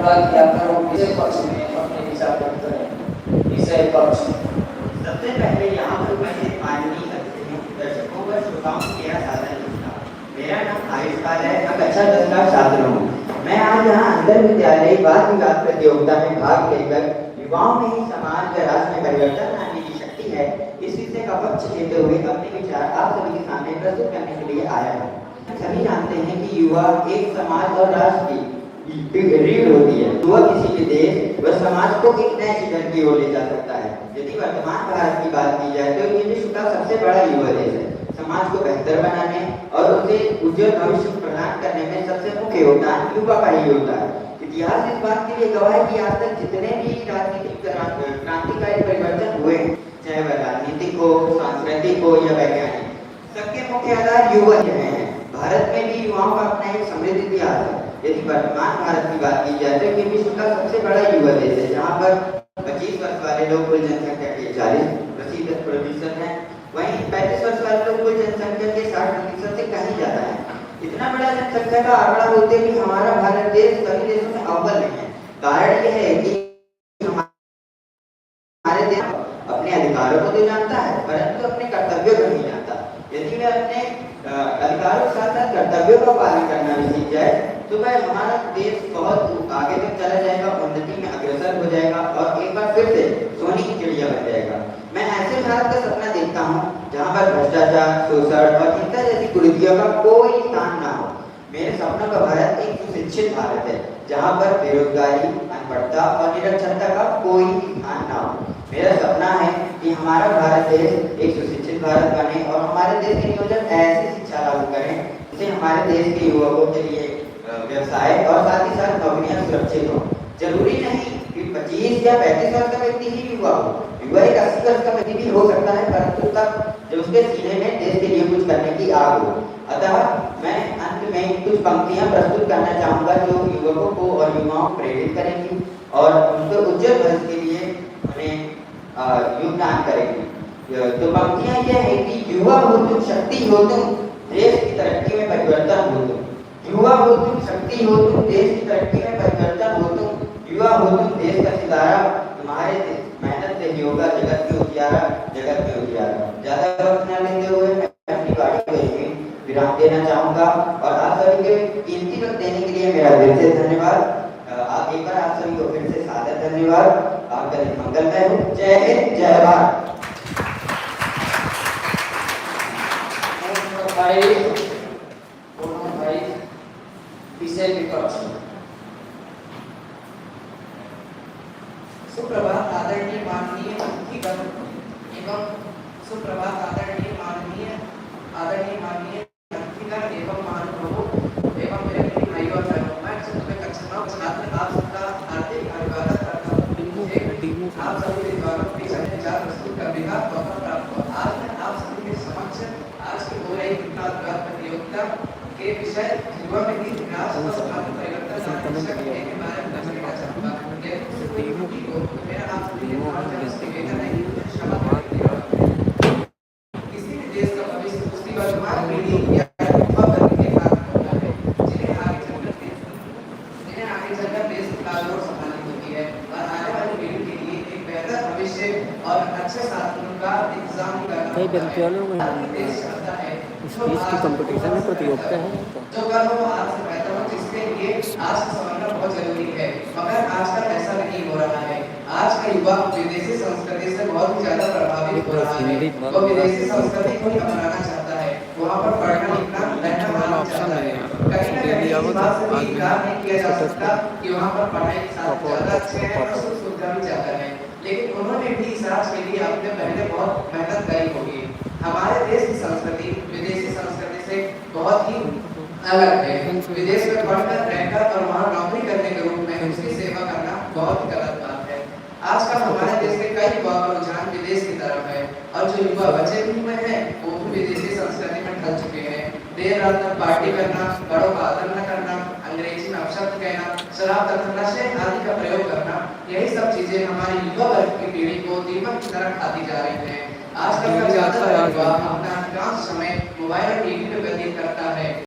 पूरा किया करो विषय पक्ष में अपने विचार व्यक्त करें। विषय पक्ष सबसे पहले यहाँ पर मैंने माननीय अतिथियों, दर्शकों व श्रोताओं से मेरा सादर नमस्कार। मेरा नाम आयुष पाल है, मैं कक्षा 10 का छात्र हूँ। मैं आज यहाँ अंतर विद्यालय वाद विवाद प्रतियोगिता में भाग लेकर युवाओं में ही समाज व राष्ट्र में परिवर्तन लाने की शक्ति है, इस विषय का पक्ष लेते हुए अपने विचार आप सभी के सामने प्रस्तुत करने के लिए आया हूँ। सभी जानते हैं कि युवा एक समाज और राष्ट्र की रीढ़ होती है। युवा किसी भी देश व समाज को एक नए शिखर की ओर ले जा सकता है। यदि वर्तमान भारत की बात की जाए तो ये विश्व का सबसे बड़ा युवा देश है। समाज को बेहतर बनाने और उसे उज्जवल भविष्य प्रदान करने में सबसे मुख्य योगदान युवा का ही होता है। इतिहास इस बात के लिए गवाह है कि आज तक जितने भी राजनीतिक क्रांतिकारी परिवर्तन हुए, चाहे वह राजनीतिक हो, सांस्कृतिक हो या वैज्ञानिक, सबके मुख्य आधार युवा रहे हैं। भारत में भी युवाओं का अपना एक समृद्ध इतिहास है। यदि वर्तमान भारत की बात की जाए तो ये विश्व का सबसे बड़ा युवा देश है, जहाँ पर 25 वर्ष वाले लोग कुल जनसंख्या के 40% है, वहीं 35 वर्ष वाले लोग कुल जनसंख्या के 60% से कहीं ज्यादा है। इतना बड़ा जनसंख्या का आंकड़ा होते भी हमारा भारत देश सभी देशों में अव्वल नहीं है। कारण यह है कि हमारे देश अपने अधिकारों को तो जानता है, परंतु अपने कर्तव्यों को नहीं जानता। यदि वह अपने अधिकारों के साथ साथ कर्तव्यों का पालन करना भी सीख जाए तो वह हमारा देश बहुत आगे तक चला जाएगा, उन्नति में अग्रसर हो जाएगा और एक बार फिर से सोने की चिड़िया बन जाएगा। मैं ऐसे भारत का सपना देखता हूँ जहाँ पर भ्रष्टाचार, शोषण और हिंसा जैसी कुरीतियों का कोई स्थान ना हो। मेरे सपनों का भारत एक सुशिक्षित भारत है, जहाँ पर बेरोजगारी, अनपढ़ता और निरक्षरता का कोई स्थान ना हो। मेरा सपना है कि हमारा भारत देश एक सुशिक्षित भारत बने और हमारे देश के नियोजन ऐसी शिक्षा लागू करें जिससे हमारे देश के युवकों के लिए व्यवसाय और साथ ही साथ नौकरियां सुरक्षित हो। जरूरी नहीं कि 25 या 35 वर्ष का व्यक्ति ही युवा हो, युवा एक 80 वर्ष का व्यक्ति भी हो सकता है, परंतु तब जब उसके सीने में देश के लिए कुछ करने की आग हो। अतः मैं अंत में कुछ पंक्तियां प्रस्तुत करना चाहूंगा जो युवकों को और युवाओं को प्रेरित करेंगी और उनके उज्जवल भविष्य के लिए उन्हें योगदान करेंगी। तो पंक्तियां यह है कि युवा हो तुम, शक्ति हो तुम, देश की तरक्की में परिवर्तन हो तुम। युवा हो तुम, शक्ति हो तुम, देश की तरक्की में परिवर्तन हो तुम। युवा हो तुम, देश का सितारा, तुम्हारे मेहनत से ही होगा जगत में उजियारा, जगत में उजियारा। ज्यादा वक्त न लेते हुए मैं अपनी बात को यहीं विराम देना चाहूंगा और आप सभी के कीमती वक्त देने के लिए मेरा दिल से धन्यवाद। आप एक बार आप सभी को फिर से सादर धन्यवाद। आपका दिन मंगलमय हो। जय हिंद, जय भारत। विषय विपक्ष। सुप्रभात आदरणीय माननीय अतिथिगण एवं सुप्रभात आदरणीय माननीय अतिथिगण एवं महानुभावों एवं मेरे प्रिय भाइयों और बहनों, मैं कक्षा 9 छात्र आप सबका हार्दिक अभिवादन करता हूँ। आप सभी के द्वारा अपने विचार प्रस्तुत करने का मौका प्राप्त हुआ। आज मैं आप सभी के समक्ष आज की हो रही प्रतियोगिता के विषय युवा में भी विकास और समाज परिवर्तन लाने के बारे में बताने का चाहूंगा। मेरा आप सभी के द्वारा निवेदन है कि क्षमा करें। किसी भी देश का भविष्य उसकी वर्तमान पीढ़ी या युवा वर्ग के हाथ में होता है, जिन्हें आगे चलकर देश की बागडोर संभालनी होती है और आने वाली पीढ़ी के लिए एक बेहतर भविष्य और अच्छे साधनों का इंतजाम करना होता है। इस की कंपटीशन में प्रतियोगिता है जो कर्म वो आज से बेहतर हो, जिसके लिए आज का समझना बहुत जरूरी है, मगर आजकल ऐसा नहीं हो रहा है। आज का युवा विदेशी संस्कृति से बहुत ही ज्यादा प्रभावित हो रहा है। वो विदेशी संस्कृति को ही अपनाना चाहता है, वहाँ पर पढ़ना लिखना रहना चाहता है। कहीं ना कहीं इस बात से भी इनकार नहीं किया जा सकता कि वहाँ पर पढ़ाई के साथ ज्यादा अच्छे हैं और सुख सुविधा भी ज्यादा है, लेकिन उन्होंने भी इस राज के लिए अपने पहले बहुत मेहनत करी होगी। हमारे देश की संस्कृति विदेशी संस्कृति से बहुत ही अलग है। विदेश में पढ़कर रहकर और वहाँ नौकरी करने के रूप में उसकी सेवा करना बहुत ही गलत बात है। आजकल हमारे देश के कई युवा का रुझान विदेश की तरफ है और जो युवा बचे भी हुए हैं वो भी विदेशी संस्कृति में ढल चुके हैं। देर रात तक पार्टी करना, बड़ों का आदर न करना, अंग्रेजी में अपशब्द कहना, शराब तथा नशे आदि का प्रयोग करना, यही सब चीजें हमारी युवा वर्ग की पीढ़ी को दीमक की तरह खाती जा रही हैं। आजकल का ज्यादातर युवा अपना अधिकांश समय मोबाइल और टीवी पे व्यतीत करता है।